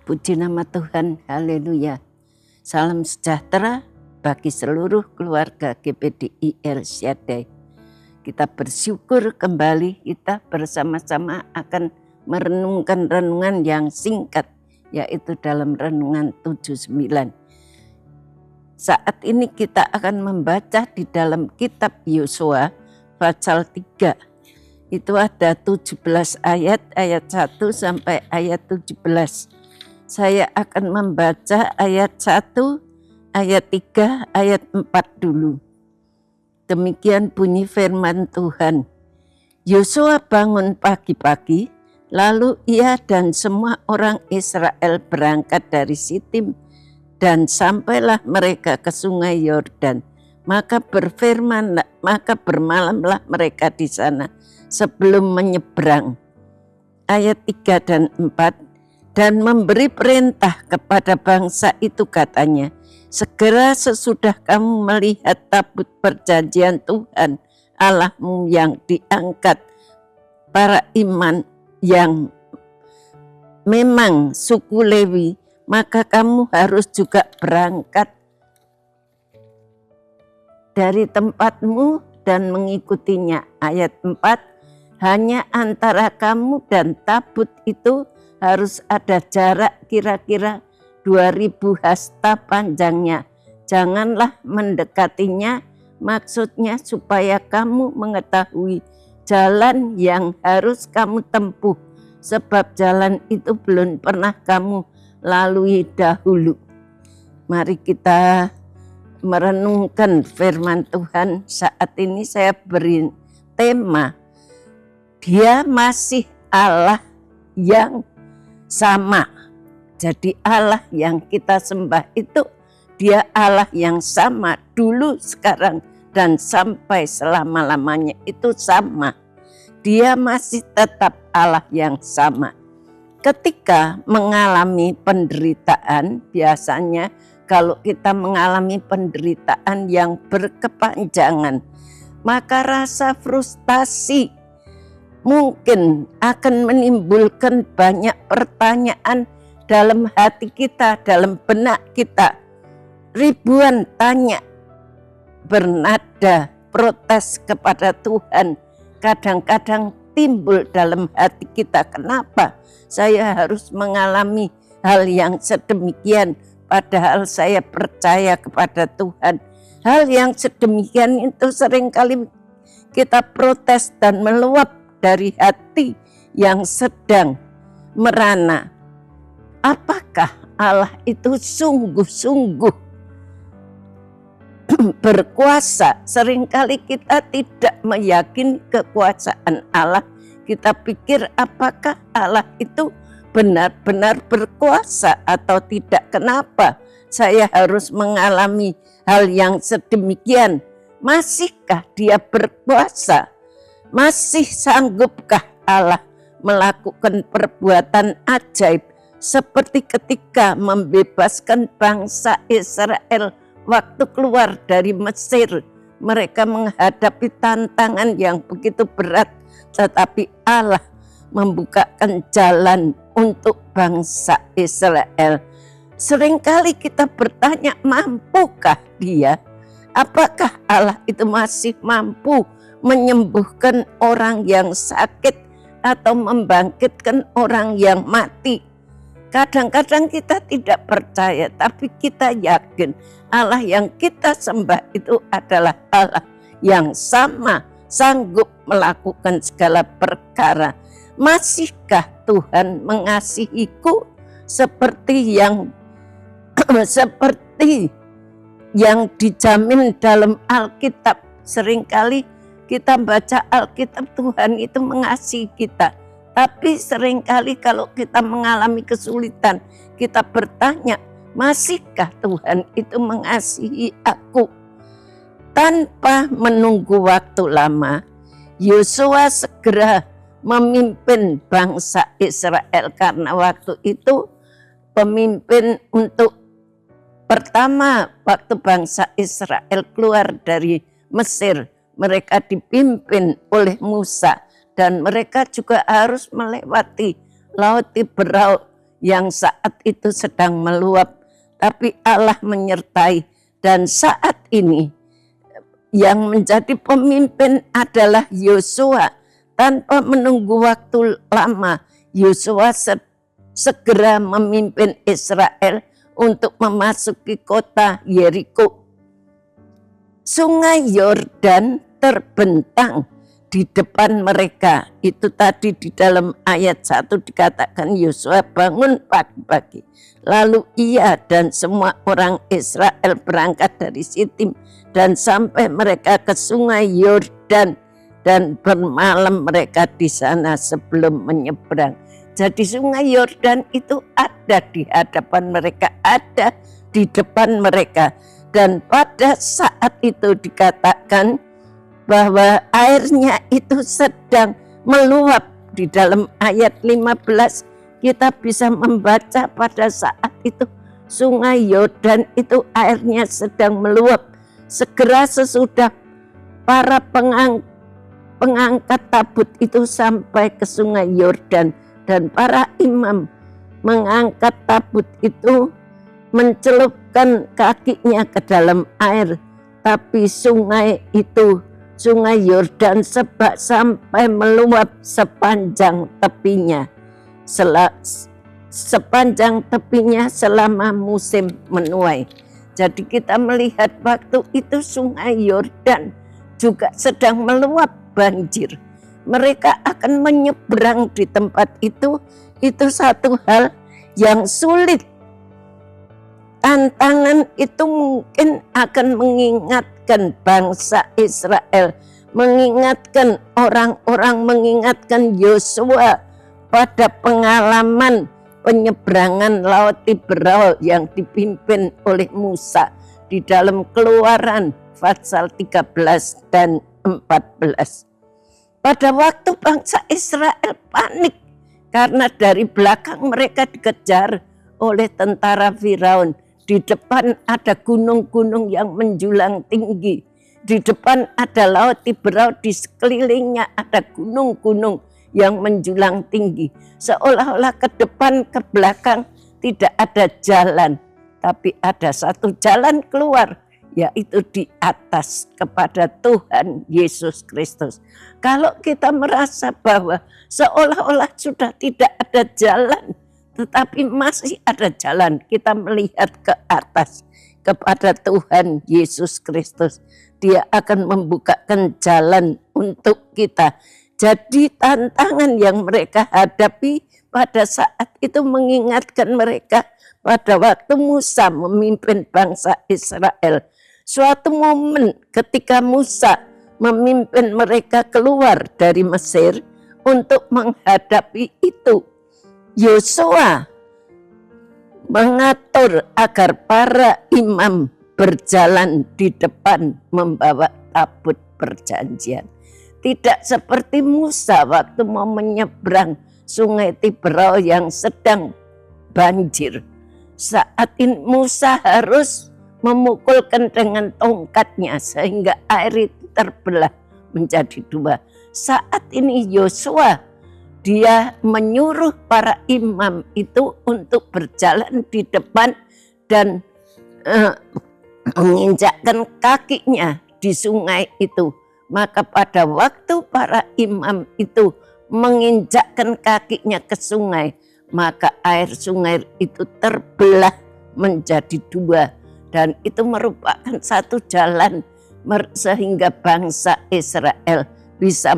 Puji nama Tuhan, haleluya. Salam sejahtera bagi seluruh keluarga GPDI El Shaddai. Kita bersyukur kembali kita bersama-sama akan merenungkan renungan yang singkat, yaitu dalam renungan 79. Saat ini kita akan membaca di dalam kitab Yosua pasal 3. Itu ada 17 ayat 1 sampai ayat 17. Saya akan membaca ayat 1, ayat 3, ayat 4 dulu. Demikian bunyi firman Tuhan. Yosua bangun pagi-pagi, lalu ia dan semua orang Israel berangkat dari Sitim, dan sampailah mereka ke sungai Yordan. Maka bermalamlah mereka di sana sebelum menyeberang. Ayat 3 dan 4. Dan memberi perintah kepada bangsa itu, katanya, segera sesudah kamu melihat tabut perjanjian Tuhan Allahmu yang diangkat para iman yang memang suku Lewi, maka kamu harus juga berangkat dari tempatmu dan mengikutinya. Ayat 4, hanya antara kamu dan tabut itu harus ada jarak kira-kira 2000 hasta panjangnya. Janganlah mendekatinya, maksudnya supaya kamu mengetahui jalan yang harus kamu tempuh, sebab jalan itu belum pernah kamu lalui dahulu. Mari kita merenungkan firman Tuhan. Saat ini saya beri tema, Dia masih Allah yang sama. Jadi Allah yang kita sembah itu Dia Allah yang sama dulu, sekarang, dan sampai selama-lamanya itu sama. Dia masih tetap Allah yang sama. Ketika mengalami penderitaan, biasanya kalau kita mengalami penderitaan yang berkepanjangan, maka rasa frustasi mungkin akan menimbulkan banyak pertanyaan dalam hati kita, dalam benak kita. Ribuan tanya bernada protes kepada Tuhan. Kadang-kadang timbul dalam hati kita, kenapa saya harus mengalami hal yang sedemikian, padahal saya percaya kepada Tuhan. Hal yang sedemikian itu seringkali kita protes dan meluap dari hati yang sedang merana. Apakah Allah itu sungguh-sungguh berkuasa? Seringkali kita tidak meyakini kekuasaan Allah. Kita pikir apakah Allah itu benar-benar berkuasa atau tidak? Kenapa saya harus mengalami hal yang sedemikian? Masihkah Dia berkuasa? Masih sanggupkah Allah melakukan perbuatan ajaib seperti ketika membebaskan bangsa Israel waktu keluar dari Mesir? Mereka menghadapi tantangan yang begitu berat, tetapi Allah membukakan jalan untuk bangsa Israel. Seringkali kita bertanya, mampukah Dia? Apakah Allah itu masih mampu menyembuhkan orang yang sakit atau membangkitkan orang yang mati? Kadang-kadang kita tidak percaya, tapi kita yakin Allah yang kita sembah itu adalah Allah yang sama, sanggup melakukan segala perkara. Masihkah Tuhan mengasihiku seperti yang dijamin dalam Alkitab? Seringkali kita baca Alkitab, Tuhan itu mengasihi kita. Tapi seringkali kalau kita mengalami kesulitan, kita bertanya, masihkah Tuhan itu mengasihi aku? Tanpa menunggu waktu lama, Yosua segera memimpin bangsa Israel, karena waktu itu pemimpin untuk pertama waktu bangsa Israel keluar dari Mesir, mereka dipimpin oleh Musa, dan mereka juga harus melewati Laut Tiberau yang saat itu sedang meluap, tapi Allah menyertai. Dan saat ini yang menjadi pemimpin adalah Yosua. Tanpa menunggu waktu lama, Yosua segera memimpin Israel untuk memasuki kota Yeriko. Sungai Yordan terbentang di depan mereka. Itu tadi di dalam ayat 1 dikatakan Yosua bangun pagi-pagi. Lalu ia dan semua orang Israel berangkat dari Sitim dan sampai mereka ke sungai Yordan dan bermalam mereka di sana sebelum menyeberang. Jadi sungai Yordan itu ada di hadapan mereka, ada di depan mereka. Dan pada saat itu dikatakan bahwa airnya itu sedang meluap. Di dalam ayat 15 kita bisa membaca pada saat itu sungai Yordan itu airnya sedang meluap. Segera sesudah para pengangkat tabut itu sampai ke sungai Yordan dan para imam mengangkat tabut itu mencelupkan kakinya ke dalam air, tapi sungai Yordan sampai meluap sepanjang tepinya, selama musim menuai. Jadi kita melihat waktu itu sungai Yordan juga sedang meluap banjir. Mereka akan menyeberang di tempat itu satu hal yang sulit. Tantangan itu mungkin akan mengingatkan bangsa Israel, mengingatkan orang-orang, mengingatkan Yosua pada pengalaman penyeberangan Laut Tiberau yang dipimpin oleh Musa di dalam Keluaran pasal 13 dan 14. Pada waktu bangsa Israel panik karena dari belakang mereka dikejar oleh tentara Firaun. Di depan ada gunung-gunung yang menjulang tinggi. Di depan ada Laut Tiberau, di sekelilingnya ada gunung-gunung yang menjulang tinggi. Seolah-olah ke depan, ke belakang tidak ada jalan. Tapi ada satu jalan keluar, yaitu di atas kepada Tuhan Yesus Kristus. Kalau kita merasa bahwa seolah-olah sudah tidak ada jalan, tetapi masih ada jalan, kita melihat ke atas kepada Tuhan Yesus Kristus. Dia akan membukakan jalan untuk kita. Jadi tantangan yang mereka hadapi pada saat itu mengingatkan mereka pada waktu Musa memimpin bangsa Israel. Suatu momen ketika Musa memimpin mereka keluar dari Mesir untuk menghadapi itu, Yosua mengatur agar para imam berjalan di depan membawa tabut perjanjian. Tidak seperti Musa waktu mau menyeberang sungai Tiberau yang sedang banjir. Saat ini Musa harus memukulkan dengan tongkatnya sehingga air itu terbelah menjadi dua. Saat ini Yosua, dia menyuruh para imam itu untuk berjalan di depan dan menginjakkan kakinya di sungai itu. Maka pada waktu para imam itu menginjakkan kakinya ke sungai, maka air sungai itu terbelah menjadi dua. Dan itu merupakan satu jalan sehingga bangsa Israel bisa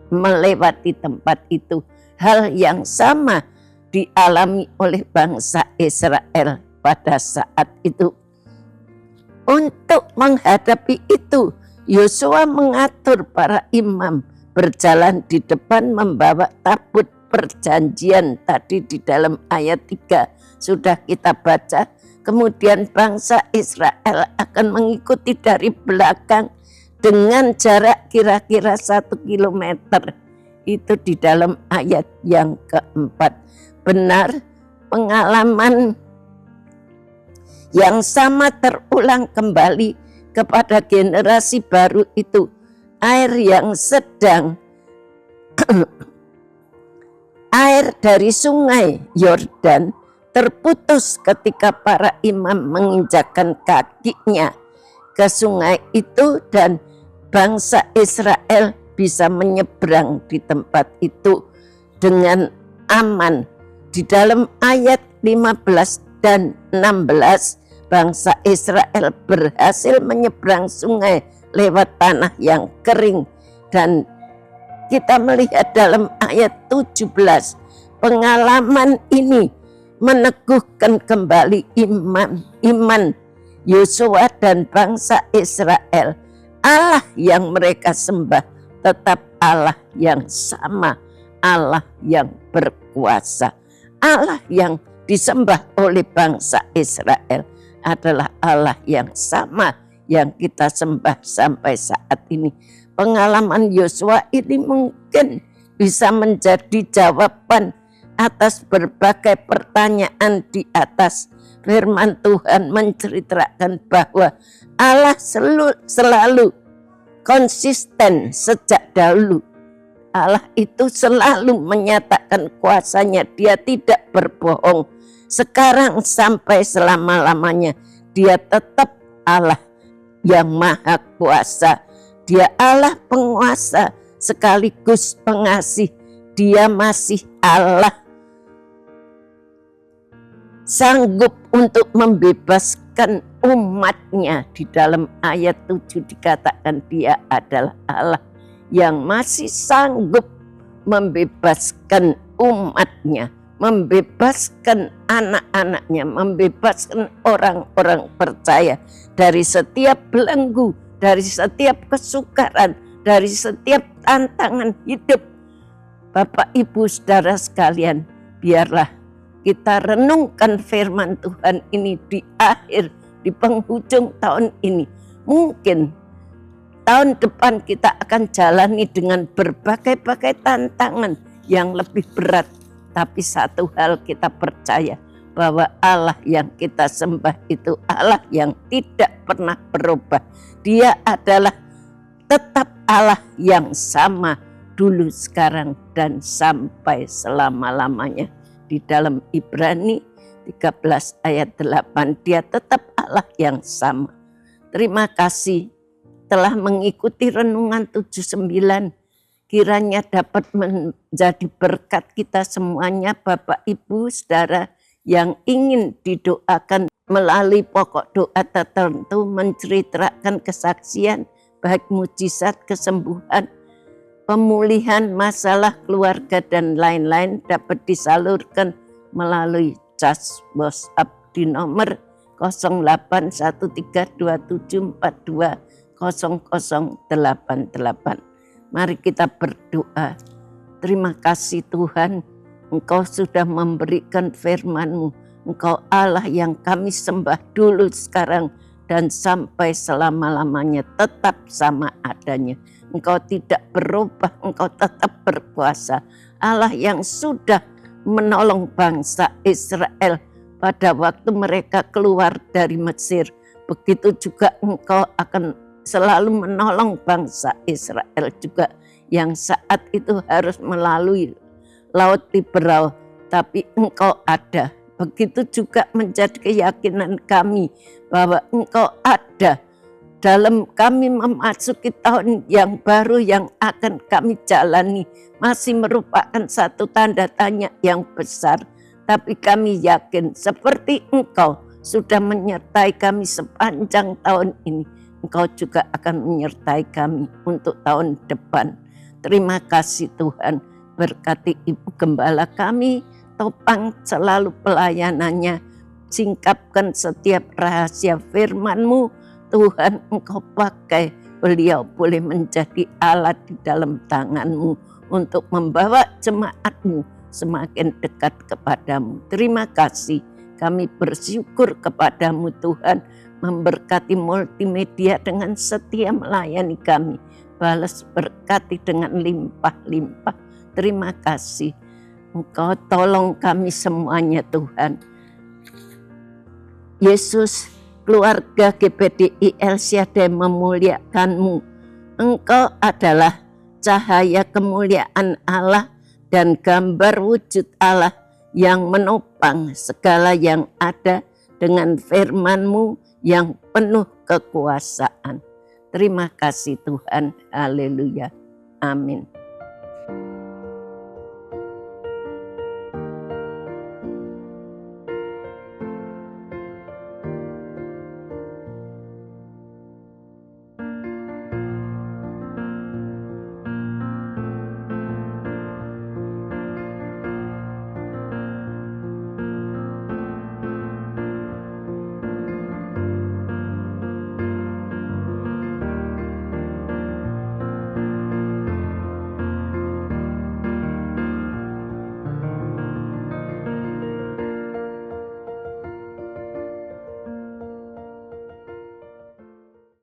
melewati tempat itu. Hal yang sama dialami oleh bangsa Israel pada saat itu. Untuk menghadapi itu, Yosua mengatur para imam berjalan di depan membawa tabut perjanjian. Tadi di dalam ayat 3 sudah kita baca. Kemudian bangsa Israel akan mengikuti dari belakang dengan jarak kira-kira 1 kilometer. Itu di dalam ayat yang keempat. Benar, pengalaman yang sama terulang kembali kepada generasi baru itu. Air yang sedang air dari sungai Yordan terputus ketika para imam menginjakkan kakinya ke sungai itu dan bangsa Israel bisa menyeberang di tempat itu dengan aman. Di dalam ayat 15 dan 16, bangsa Israel berhasil menyeberang sungai lewat tanah yang kering. Dan kita melihat dalam ayat 17, pengalaman ini meneguhkan kembali iman Yosua dan bangsa Israel. Allah yang mereka sembah tetap Allah yang sama, Allah yang berkuasa. Allah yang disembah oleh bangsa Israel adalah Allah yang sama yang kita sembah sampai saat ini. Pengalaman Yosua ini mungkin bisa menjadi jawaban atas berbagai pertanyaan di atas. Firman Tuhan menceritakan bahwa Allah selalu konsisten sejak dahulu. Allah itu selalu menyatakan kuasanya, dia tidak berbohong. Sekarang sampai selama-lamanya dia tetap Allah yang maha kuasa. Dia Allah penguasa sekaligus pengasih. Dia masih Allah sanggup untuk membebaskan umatnya. Di dalam ayat 7 dikatakan dia adalah Allah yang masih sanggup membebaskan umatnya, membebaskan anak-anaknya, membebaskan orang-orang percaya dari setiap belenggu, dari setiap kesukaran, dari setiap tantangan hidup. Bapak, Ibu, saudara sekalian, biarlah kita renungkan firman Tuhan ini di akhir, di penghujung tahun ini. Mungkin tahun depan kita akan jalani dengan berbagai-bagai tantangan yang lebih berat. Tapi satu hal kita percaya, bahwa Allah yang kita sembah itu Allah yang tidak pernah berubah. Dia adalah tetap Allah yang sama dulu, sekarang, dan sampai selama-lamanya. Di dalam Ibrani 13 ayat 8, dia tetap Allah yang sama. Terima kasih telah mengikuti renungan 79. Kiranya dapat menjadi berkat kita semuanya, Bapak, Ibu, saudara yang ingin didoakan melalui pokok doa tertentu, menceritakan kesaksian, baik mujizat, kesembuhan, pemulihan masalah keluarga, dan lain-lain dapat disalurkan melalui cas WhatsApp di nomor 081327420088. Mari kita berdoa. Terima kasih Tuhan, Engkau sudah memberikan firman-Mu. Engkau Allah yang kami sembah dulu, sekarang, dan sampai selama-lamanya tetap sama adanya. Engkau tidak berubah, Engkau tetap berkuasa. Allah yang sudah menolong bangsa Israel pada waktu mereka keluar dari Mesir. Begitu juga Engkau akan selalu menolong bangsa Israel juga yang saat itu harus melalui Laut Liberal, tapi Engkau ada. Begitu juga menjadi keyakinan kami bahwa Engkau ada dalam kami memasuki tahun yang baru yang akan kami jalani. Masih merupakan satu tanda tanya yang besar, tapi kami yakin seperti Engkau sudah menyertai kami sepanjang tahun ini, Engkau juga akan menyertai kami untuk tahun depan. Terima kasih Tuhan, berkati Ibu Gembala kami, topang selalu pelayanannya, singkapkan setiap rahasia firman-Mu. Tuhan, Engkau pakai beliau boleh menjadi alat di dalam tangan-Mu untuk membawa jemaat-Mu semakin dekat kepadamu. Terima kasih, kami bersyukur kepadamu Tuhan, memberkati multimedia dengan setia melayani kami. Balas berkati dengan limpah-limpah. Terima kasih. Engkau tolong kami semuanya Tuhan. Yesus, keluarga GPDI El Shaddai memuliakan-Mu. Engkau adalah cahaya kemuliaan Allah dan gambar wujud Allah yang menopang segala yang ada dengan firman-Mu yang penuh kekuasaan. Terima kasih Tuhan. Haleluya. Amin.